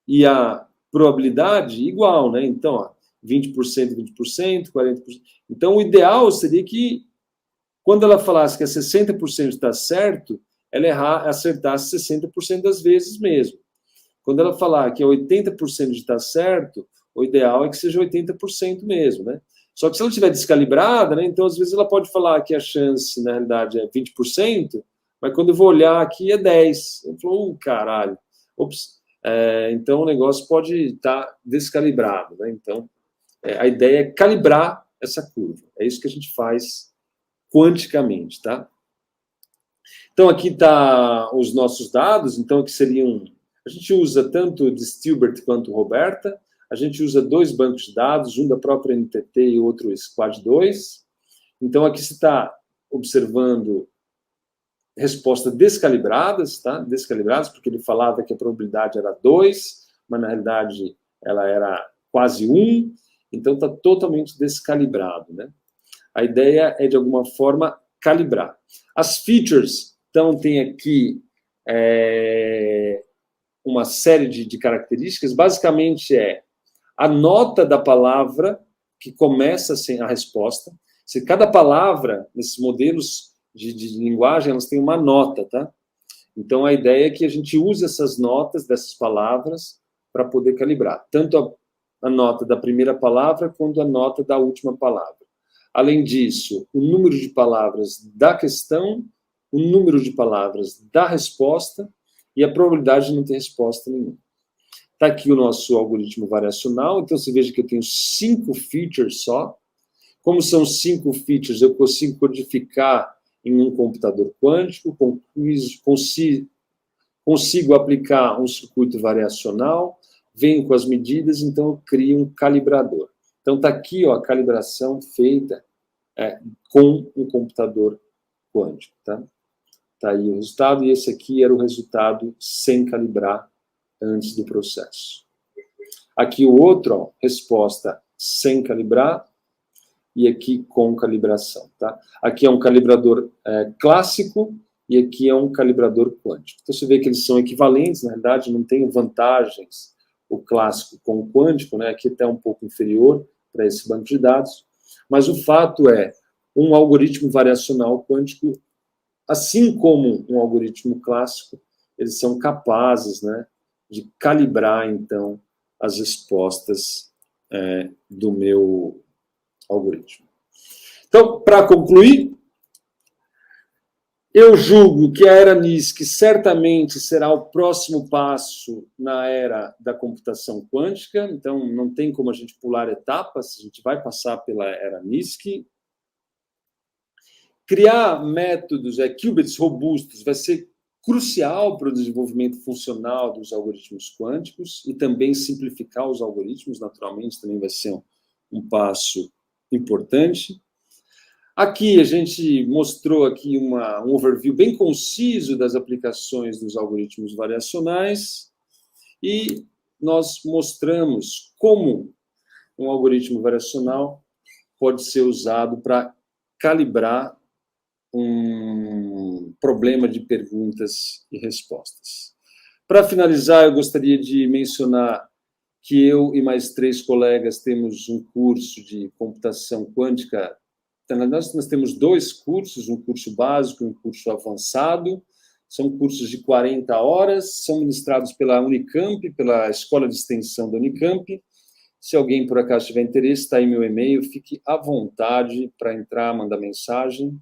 e a probabilidade igual, né? Então, ó, 20%, 20%, 40%. Então, o ideal seria que, quando ela falasse que é 60% está certo, ela acertasse 60% das vezes mesmo. Quando ela falar que é 80% de estar certo, o ideal é que seja 80% mesmo, né? Só que se ela estiver descalibrada, né, então às vezes ela pode falar que a chance, na realidade, é 20%, mas quando eu vou olhar aqui é 10%. Eu falo, caralho. Ops. Então o negócio pode estar descalibrado, né? Então, a ideia é calibrar essa curva. É isso que a gente faz quanticamente, tá? Então, aqui está os nossos dados, então, que seriam... A gente usa tanto de Stilbert quanto Roberta, a gente usa 2 bancos de dados, um da própria NTT e outro Squad2. Então, aqui você está observando respostas descalibradas, tá? Descalibradas, porque ele falava que a probabilidade era 2, mas na realidade ela era quase 1, então está totalmente descalibrado, né? A ideia é, de alguma forma, calibrar. As features, então, tem aqui uma série de características. Basicamente, é a nota da palavra que começa sem a resposta. Se cada palavra, nesses modelos de linguagem, elas têm uma nota, tá? Então, a ideia é que a gente use essas notas dessas palavras para poder calibrar. Tanto a nota da primeira palavra, quanto a nota da última palavra. Além disso, o número de palavras da questão, o número de palavras da resposta e a probabilidade de não ter resposta nenhuma. Está aqui o nosso algoritmo variacional, então você veja que eu tenho 5 features só. Como são 5 features, eu consigo codificar em um computador quântico, consigo aplicar um circuito variacional, venho com as medidas, então eu crio um calibrador. Então está aqui, ó, a calibração feita com um computador quântico. Tá aí o resultado, e esse aqui era o resultado sem calibrar antes do processo. Aqui o outro, ó, resposta sem calibrar, e aqui com calibração. Tá? Aqui é um calibrador clássico, e aqui é um calibrador quântico. Então você vê que eles são equivalentes, na verdade, não tem vantagens o clássico com o quântico, né? Aqui até um pouco inferior para esse banco de dados, mas o fato é, um algoritmo variacional quântico, assim como um algoritmo clássico, eles são capazes, né, de calibrar, então, as respostas do meu algoritmo. Então, para concluir, eu julgo que a era NISQ certamente será o próximo passo na era da computação quântica, então não tem como a gente pular etapas, a gente vai passar pela era NISQ. Criar métodos, qubits robustos, vai ser crucial para o desenvolvimento funcional dos algoritmos quânticos e também simplificar os algoritmos, naturalmente, também vai ser um passo importante. Aqui a gente mostrou aqui um overview bem conciso das aplicações dos algoritmos variacionais e nós mostramos como um algoritmo variacional pode ser usado para calibrar um problema de perguntas e respostas. Para finalizar, eu gostaria de mencionar que eu e mais 3 colegas temos um curso de computação quântica. Nós temos 2 cursos, um curso básico e um curso avançado. São cursos de 40 horas, são ministrados pela Unicamp, pela Escola de Extensão da Unicamp. Se alguém, por acaso, tiver interesse, está aí meu e-mail, fique à vontade para entrar, mandar mensagem.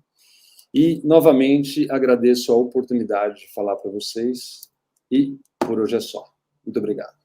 E, novamente, agradeço a oportunidade de falar para vocês. E, por hoje é só. Muito obrigado.